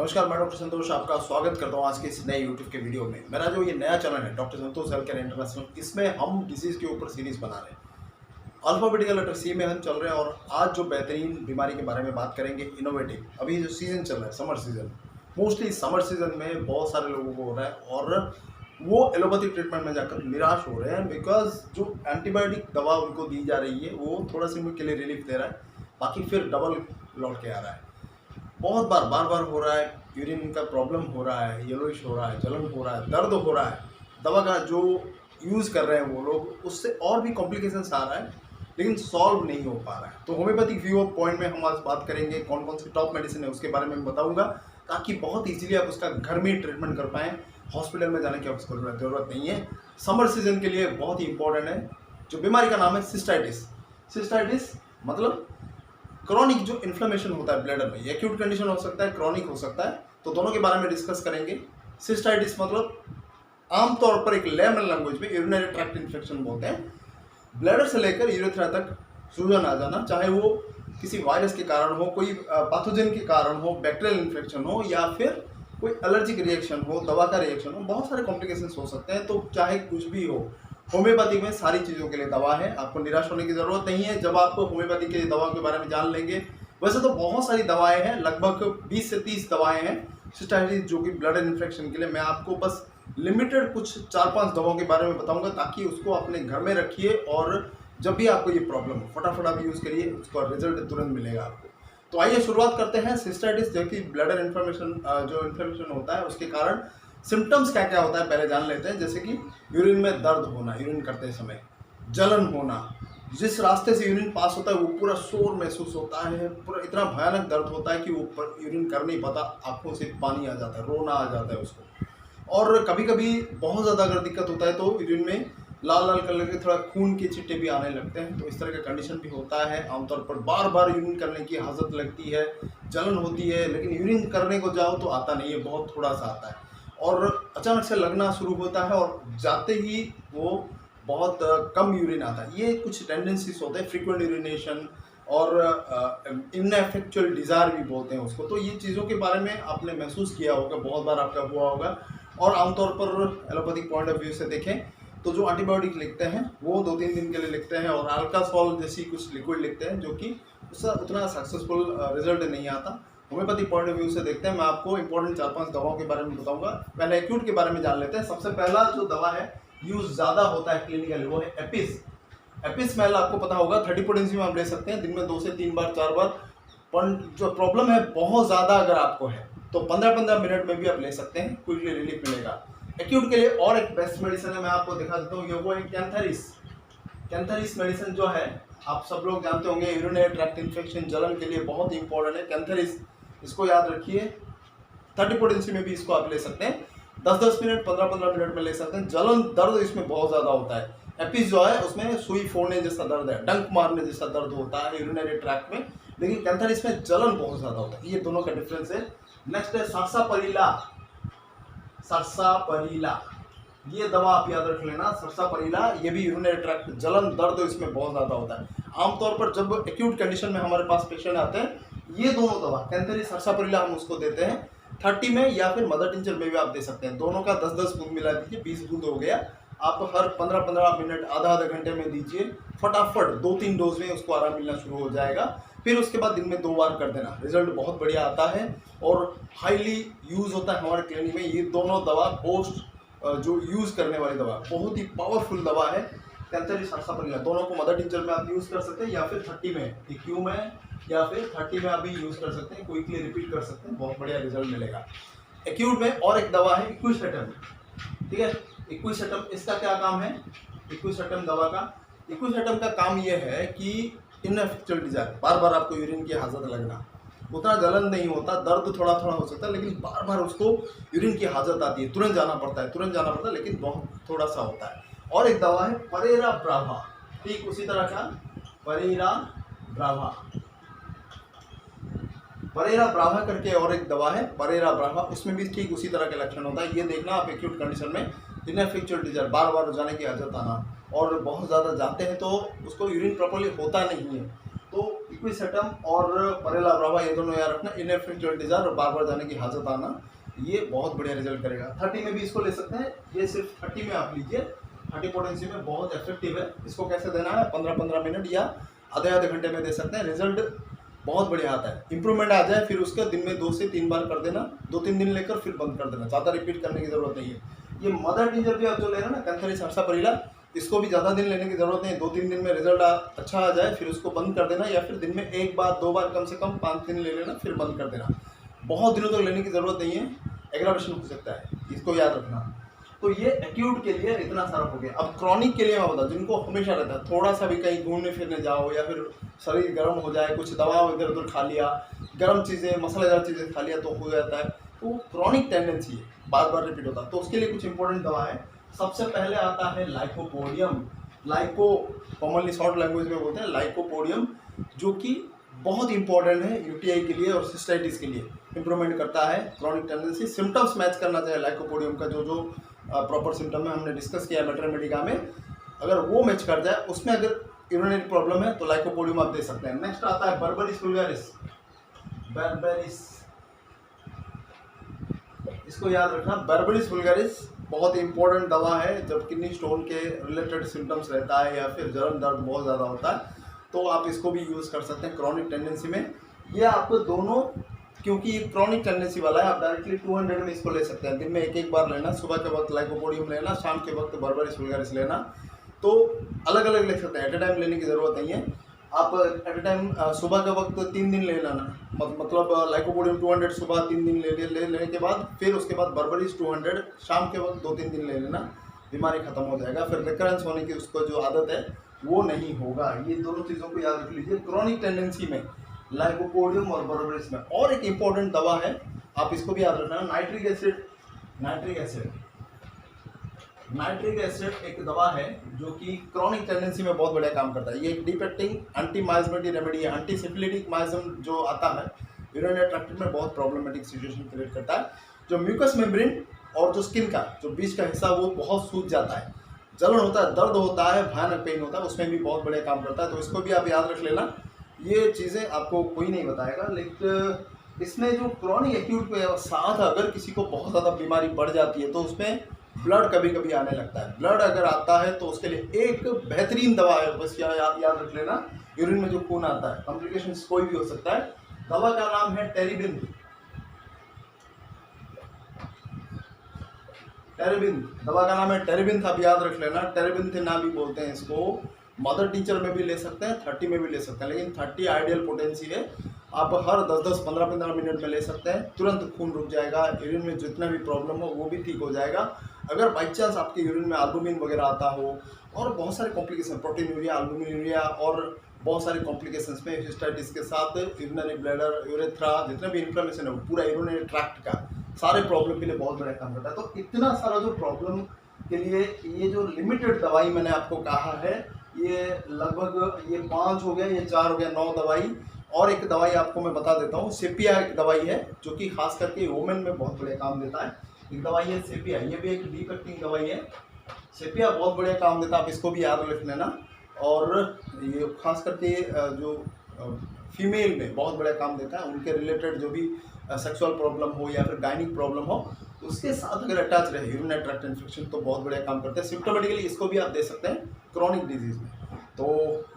नमस्कार, मैं डॉक्टर संतोष आपका स्वागत करता हूँ आज के इस नए यूट्यूब के वीडियो में। मेरा जो ये नया चैनल है डॉक्टर संतोष हेल्थ केयर इंटरनेशनल, इसमें हम डिजीज़ के ऊपर सीरीज़ बना रहे हैं। अल्फाबेटिकल लेटर सी में हम चल रहे हैं और आज जो बेहतरीन बीमारी के बारे में बात करेंगे, इनोवेटिव। अभी जो सीज़न चल रहा है summer season, mostly summer season में बहुत सारे लोगों को हो रहा है और वो एलोपैथिक ट्रीटमेंट में जाकर निराश हो रहे हैं बिकॉज जो एंटीबायोटिक दवा उनको दी जा रही है वो थोड़ा सी उनके लिए रिलीफ दे रहा है, बाकी फिर डबल लौट के आ रहा है। बहुत बार हो रहा है, यूरिन का प्रॉब्लम हो रहा है, येलोइश हो रहा है, जलन हो रहा है, दर्द हो रहा है। दवा का जो यूज़ कर रहे हैं वो लोग, उससे और भी कॉम्प्लिकेशंस आ रहा है लेकिन सॉल्व नहीं हो पा रहा है। तो होम्योपैथिक व्यू ऑफ पॉइंट में हम आज बात करेंगे कौन कौन सी टॉप मेडिसिन है उसके बारे में मैं बताऊंगा, ताकि बहुत ईजिली आप उसका घर में ही ट्रीटमेंट कर पाएँ। हॉस्पिटल में जाने की आपको ज़रूरत नहीं है। समर सीजन के लिए बहुत ही इंपॉर्टेंट है। जो बीमारी का नाम है सिस्टाइटिस। सिस्टाइटिस मतलब क्रॉनिक जो इन्फ्लेमेशन होता है ब्लैडर में, एक्यूट कंडीशन हो सकता है, क्रॉनिक हो सकता है, तो दोनों के बारे में डिस्कस करेंगे। सिस्टाइटिस मतलब आमतौर पर एक लेमन लैंग्वेज में यूरिनरी ट्रैक्ट इन्फेक्शन बोलते हैं। ब्लैडर से लेकर यूरेथ्रा तक सूजन आ जाना, चाहे वो किसी वायरस के कारण हो, कोई पैथोजन के कारण हो, बैक्टीरियल इन्फेक्शन हो या फिर कोई एलर्जिक रिएक्शन हो, दवा का रिएक्शन हो, बहुत सारे कॉम्प्लिकेशंस हो सकते हैं। तो चाहे कुछ भी हो, होम्योपैथी में सारी चीज़ों के लिए दवा है, आपको निराश होने की ज़रूरत नहीं है जब आप होम्योपैथी के दवाओं के बारे में जान लेंगे। वैसे तो बहुत सारी दवाएं हैं, लगभग 20 से 30 दवाएं हैं सिस्टाइटिस जो कि ब्लड इन्फेक्शन के लिए। मैं आपको बस लिमिटेड कुछ 4-5 दवाओं के बारे में बताऊंगा, ताकि उसको अपने घर में रखिए और जब भी आपको ये प्रॉब्लम हो फटाफट आप यूज़ करिए, उसका रिजल्ट तुरंत मिलेगा आपको। तो आइए शुरुआत करते हैं। सिस्टाइटिस जो कि ब्लडर इन्फ्लेमेशन होता है, उसके कारण सिम्टम्स क्या क्या होता है पहले जान लेते हैं। जैसे कि यूरिन में दर्द होना, यूरिन करते समय जलन होना, जिस रास्ते से यूरिन पास होता है वो पूरा शोर महसूस होता है, पूरा इतना भयानक दर्द होता है कि वो यूरिन कर नहीं पाता, आंखों से पानी आ जाता है, रोना आ जाता है उसको। और कभी कभी बहुत ज़्यादा अगर दिक्कत होता है तो यूरिन में लाल लाल कलर के थोड़ा खून के छिट्टे भी आने लगते हैं। तो इस तरह का कंडीशन भी होता है। आमतौर पर बार बार यूरिन करने की हाजत लगती है, जलन होती है, लेकिन यूरिन करने को जाओ तो आता नहीं है, बहुत थोड़ा सा आता है और अचानक से लगना शुरू होता है और जाते ही वो बहुत कम यूरिन आता है। ये कुछ टेंडेंसीज होते हैं, फ्रीक्वेंट यूरिनेशन और इनएफेक्चुअल डिज़ायर भी बोलते हैं उसको। तो ये चीज़ों के बारे में आपने महसूस किया होगा, बहुत बार आपका हुआ होगा। और आमतौर पर एलोपैथिक पॉइंट ऑफ व्यू से देखें तो जो एंटीबायोटिक लिखते हैं वो 2-3 दिन के लिए लिखते हैं और अल्कासोल जैसी कुछ लिक्विड लिखते हैं, जो कि उसका उतना सक्सेसफुल रिजल्ट नहीं आता। होम्योपैथिक पॉइंट ऑफ व्यू से देखते हैं, मैं आपको इंपॉर्टेंट 4-5 दवाओं के बारे में बताऊंगा। पहले एक्यूट के बारे में जान लेते हैं। सबसे पहला जो दवा है यूज ज़्यादा होता है क्लिनिकली, वो है एपिस। एपिस मेल आपको पता होगा, 30 पोटेंसी में आप ले सकते हैं दिन में 2 से 3 बार 4 बार। पर जो प्रॉब्लम है बहुत ज़्यादा अगर आपको है तो 15-15 मिनट में भी आप ले सकते हैं, क्विकली रिलीफ मिलेगा। एक्यूट के लिए और एक बेस्ट मेडिसिन है, मैं आपको दिखा देता हूँ, ये वो है कैंथरिस। कैंथरिस मेडिसिन जो है आप सब लोग जानते होंगे, यूरिनरी ट्रैक्ट इन्फेक्शन, जलन के लिए बहुत ही इंपॉर्टेंट है कैंथरिस। इसको याद रखिए, 30 पोटेंसी में भी इसको आप ले सकते हैं, 10-10 मिनट 15-15 मिनट में ले सकते हैं। जलन दर्द इसमें बहुत ज़्यादा होता है। एपिस जो है उसमें सुई फोड़ने जैसा दर्द है, डंक मारने जैसा दर्द होता है यूरिनरी ट्रैक्ट में, लेकिन कैंथरिस में जलन बहुत ज़्यादा होता है। ये दोनों का डिफरेंस है। नेक्स्ट है सरसापरिला। सरसापरिला ये दवा आप याद रख लेना, सरसापरिला। ये भी यूरिनरी ट्रैक्ट जलन दर्द इसमें बहुत ज़्यादा होता है। आमतौर पर जब एक्यूट कंडीशन में हमारे पास पेशेंट आते हैं, ये दोनों दवा कैंथरिस सरसापरिला हम उसको देते हैं 30 में, या फिर मदर टिंचर में भी आप दे सकते हैं। दोनों का 10-10 बूंद मिला दीजिए, 20 बूंद हो गया। आप हर 15-15 मिनट आधा घंटे में दीजिए, फटाफट 2-3 डोज में उसको आराम मिलना शुरू हो जाएगा। फिर उसके बाद दिन में 2 बार कर देना, रिजल्ट बहुत बढ़िया आता है और हाईली यूज़ होता है हमारे क्लिनिक में। ये दोनों दवा पोस्ट जो यूज़ करने वाली दवा, बहुत ही पावरफुल दवा है कैंथरिस सरसापरिला। दोनों को मदर टिंचर में आप यूज़ कर सकते हैं या फिर 30 में, एक्यू में या फिर 30 में आप भी यूज़ कर सकते हैं, क्विकली रिपीट कर सकते हैं, बहुत बढ़िया रिजल्ट मिलेगा। एक्यूट में और एक दवा है इक्विसेटम, ठीक है। इक्विसेटम, इसका क्या काम है इक्विसेटम दवा का? इक्विसेटम का काम ये है कि इनएफेक्चुअल डिज़ायर, बार बार आपको यूरिन की हाजत लगना, उतना जलन नहीं होता, दर्द थोड़ा थोड़ा हो सकता है, लेकिन बार बार उसको यूरिन की हाजत आती है, तुरंत जाना पड़ता है, लेकिन बहुत थोड़ा सा होता है। और एक दवा है परेरा ब्रावा, ठीक उसी तरह का परेरा ब्रावा। परेरा ब्रावा करके और एक दवा है परेरा ब्रावा, उसमें भी ठीक उसी तरह के लक्षण होता है। ये देखना आप एक्यूट कंडीशन में इनएफेक्चुअल डिज़ायर, बार बार जाने की आदत आना, और बहुत ज़्यादा जाते हैं तो उसको यूरिन प्रॉपर्ली होता नहीं है, तो इक्विसेटम और परेला ब्रावा ये दोनों याद रखना। इनएफिशिएंट डिजायर और बार बार जाने की हाजत आना, ये बहुत बढ़िया रिजल्ट करेगा। 30 में भी इसको ले सकते हैं, ये सिर्फ 30 में आप लीजिए। 30 पोटेंसी में बहुत इफेक्टिव है। इसको कैसे देना है, 15-15 मिनट या आधे घंटे में दे सकते हैं। रिजल्ट बहुत बढ़िया आता है। इंप्रूवमेंट आ जाए फिर उसके दिन में 2 से 3 बार कर देना, 2-3 दिन लेकर फिर बंद कर देना, ज़्यादा रिपीट करने की जरूरत नहीं है। ये मदर टिंजर भी आप जो ले रहे हैं ना, कैंथेरिस हर्षापरिला, इसको भी ज़्यादा दिन लेने की ज़रूरत नहीं है। 2-3 दिन में रिजल्ट अच्छा आ जाए फिर उसको बंद कर देना, या फिर दिन में 1 बार 2 बार कम से कम 5 दिन ले लेना फिर बंद कर देना। बहुत दिनों तक लेने की ज़रूरत नहीं है, एग्रावेशन हो सकता है, इसको याद रखना। तो ये एक्यूट के लिए इतना सारा हो गया। अब क्रॉनिक के लिए मैं बताऊँ, जिनको हमेशा रहता है, थोड़ा सा भी कहीं घूमने फिरने जाओ या फिर शरीर गर्म हो जाए, कुछ दवा इधर उधर खा लिया, गर्म चीज़ें मसालेदार चीज़ें खा लिया तो हो जाता है, तो क्रॉनिक टेंडेंसी है, बार बार रिपीट होता है। तो उसके लिए कुछ इंपॉर्टेंट दवा है। सबसे पहले आता है लाइकोपोडियम। लाइको कॉमनली शॉर्ट लैंग्वेज में बोलते हैं लाइकोपोडियम, जो कि बहुत इंपॉर्टेंट है यूटीआई के लिए और सिस्टाइटिस के लिए। इंप्रूवमेंट करता है क्रॉनिक टेंडेंसी। सिम्टम्स मैच करना चाहिए लाइकोपोडियम का, जो प्रॉपर सिम्टम है हमने डिस्कस किया मेटर मेडिका में, अगर वो मैच कर जाए, उसमें अगर यूरिनरी प्रॉब्लम है तो लाइकोपोडियम आप दे सकते हैं। नेक्स्ट आता है बर्बेरिस वुल्गारिस। बर्बेरिस, इसको याद रखना। बर्बेरिस वुल्गारिस बहुत इंपॉर्टेंट दवा है जब किडनी स्टोन के रिलेटेड सिम्टम्स रहता है या फिर जलन दर्द बहुत ज़्यादा होता है, तो आप इसको भी यूज़ कर सकते हैं क्रॉनिक टेंडेंसी में। ये आपको दोनों, क्योंकि ये क्रॉनिक टेंडेंसी वाला है, आप डायरेक्टली 200 में इसको ले सकते हैं। दिन में एक बार लेना, सुबह के वक्त लाइकोपोडियम लेना, शाम के वक्त बर्बेरिस वुल्गारिस लेना। तो अलग अलग ले सकते हैं, एट ए टाइम लेने की ज़रूरत नहीं है। आप एट ए टाइम सुबह के वक्त 3 दिन ले लेना, मतलब लाइकोपोडियम 200 सुबह 3 दिन लेने के बाद फिर उसके बाद बर्बेरिस 200 शाम के वक्त 2-3 दिन ले लेना, बीमारी खत्म हो जाएगा। फिर रिकरेंस होने की उसको जो आदत है वो नहीं होगा। ये दोनों चीज़ों को याद रख लीजिए क्रॉनिक टेंडेंसी में, लाइकोपोडियम और बर्बेरिस में। और एक इंपॉर्टेंट दवा है, आप इसको भी याद रखना, नाइट्रिक एसिड। नाइट्रिक एसिड एक दवा है जो कि क्रॉनिक टेंडेंसी में बहुत बढ़िया काम करता है। ये एक डिपेक्टिंग एंटी माइजमेटिक रेमेडी है। एंटी सिफिलिटिक माइजम जो आता है यूरिनरी ट्रैक्ट में बहुत प्रॉब्लमेटिक सिचुएशन क्रिएट करता है। जो म्यूकस मेम्ब्रेन और जो स्किन का जो बीच का हिस्सा वो बहुत सूज जाता है, जलन होता है, दर्द होता है, भयानक पेन होता है, उसमें भी बहुत बढ़िया काम करता है। तो इसको भी आप याद रख लेना। ये चीज़ें आपको कोई नहीं बताएगा, लेकिन इसमें जो क्रॉनिक एक्यूट के साथ अगर किसी को बहुत ज़्यादा बीमारी बढ़ जाती है तो उसमें ब्लड कभी कभी आने लगता है। ब्लड अगर आता है तो उसके लिए एक बेहतरीन दवा है, बस याद रख लेना, यूरिन में जो खून आता है, कॉम्प्लिकेशंस कोई भी हो सकता है। दवा का नाम है टेरिबिन। दवा का नाम है टेरिबिन, आप याद रख लेना। टेरिबिन भी बोलते हैं इसको। मदर टीचर में भी ले सकते हैं, 30 में भी ले सकते हैं, लेकिन 30 आइडियल पोटेंसी है। आप हर 10-10, 15-15 मिनट में ले सकते हैं, तुरंत खून रुक जाएगा, यूरिन में जितना भी प्रॉब्लम हो वो भी ठीक हो जाएगा। अगर बाई चांस आपके यूरिन में एल्बुमिन वगैरह आता हो और बहुत सारे complication, protein urea, albumin urea और बहुत सारे कॉम्प्लिकेशंस में हिस्टाइटिस के साथ यूरिनरी ब्लैडर, यूरेथ्रा, जितना भी इन्फ्लेमेशन है वो पूरा यूरिनरी ट्रैक्ट का सारे प्रॉब्लम के लिए बहुत बड़ा काम करता है। तो इतना सारा जो प्रॉब्लम के लिए ये जो लिमिटेड दवाई मैंने आपको कहा है, ये लगभग ये 5 हो गया, ये 4 हो गया, 9 दवाई। और एक दवाई आपको मैं बता देता हूँ, सेपिया एक दवाई है जो कि खास करके वोमेन में बहुत बढ़िया काम देता है। एक दवाई है सेपिया, ये भी एक डिपेक्टिंग दवाई है। सेपिया बहुत बढ़िया काम देता है, आप इसको भी याद रख लेना। और ये खास करके जो फीमेल में बहुत बड़ा काम देता है, उनके रिलेटेड जो भी सेक्सुअल प्रॉब्लम हो या फिर गायनिक प्रॉब्लम हो, तो उसके साथ अगर अटैच रहे यूरिनरी ट्रैक्ट इन्फेक्शन तो बहुत बढ़िया काम करते हैं। सिम्टोमेटिकली इसको भी आप दे सकते हैं क्रॉनिक डिजीज में। तो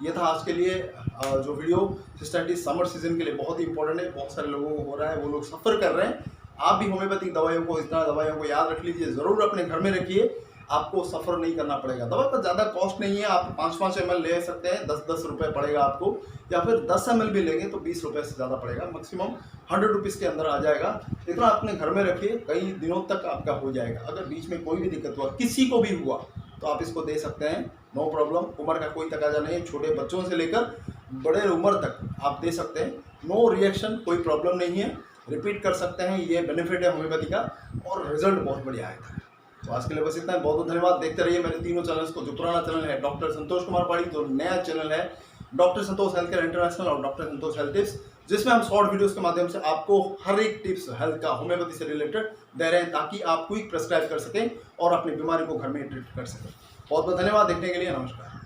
ये था आज के लिए जो वीडियो। सिस्टाइटिस समर सीजन के लिए बहुत ही इंपॉर्टेंट है, बहुत सारे लोगों को हो रहा है, वो लोग सफ़र कर रहे हैं। आप भी होम्योपैथिक दवाइयों को, इस तरह दवाइयों को याद रख लीजिए, ज़रूर अपने घर में रखिए, आपको सफ़र नहीं करना पड़ेगा। दवा का ज़्यादा कॉस्ट नहीं है, आप 5-5 ml ले सकते हैं, 10-10 रुपये पड़ेगा आपको, या फिर 10 ml भी लेंगे तो 20 रुपये से ज़्यादा पड़ेगा, मैक्सिमम 100 रुपीज़ के अंदर आ जाएगा। इतना अपने घर में रखिए, कई दिनों तक आपका हो जाएगा। अगर बीच में कोई भी दिक्कत हुआ, किसी को भी हुआ, तो आप इसको दे सकते हैं, नो प्रॉब्लम। उम्र का कोई तकाजा नहीं है, छोटे बच्चों से लेकर बड़े उम्र तक आप दे सकते हैं, नो रिएक्शन, कोई प्रॉब्लम नहीं है, रिपीट कर सकते हैं। ये बेनिफिट है होम्योपैथी का और रिजल्ट बहुत बढ़िया आया था। तो आज के लिए बस इतना है, बहुत बहुत धन्यवाद। देखते रहिए मेरे तीनों चैनल्स को। जो पुराना चैनल है डॉक्टर संतोष कुमार पाड़ी, जो नया चैनल है डॉक्टर संतोष हेल्थ केयर इंटरनेशनल और डॉक्टर संतोष हेल्थ टिप्स, जिसमें हम शॉर्ट वीडियोस के माध्यम से आपको हर एक टिप्स हेल्थ का, होम्योपैथी से रिलेटेड दे रहे हैं, ताकि आप क्विक प्रेस्क्राइब कर सकें और अपनी बीमारी को घर में ट्रीट कर सकें। बहुत बहुत धन्यवाद देखने के लिए, नमस्कार।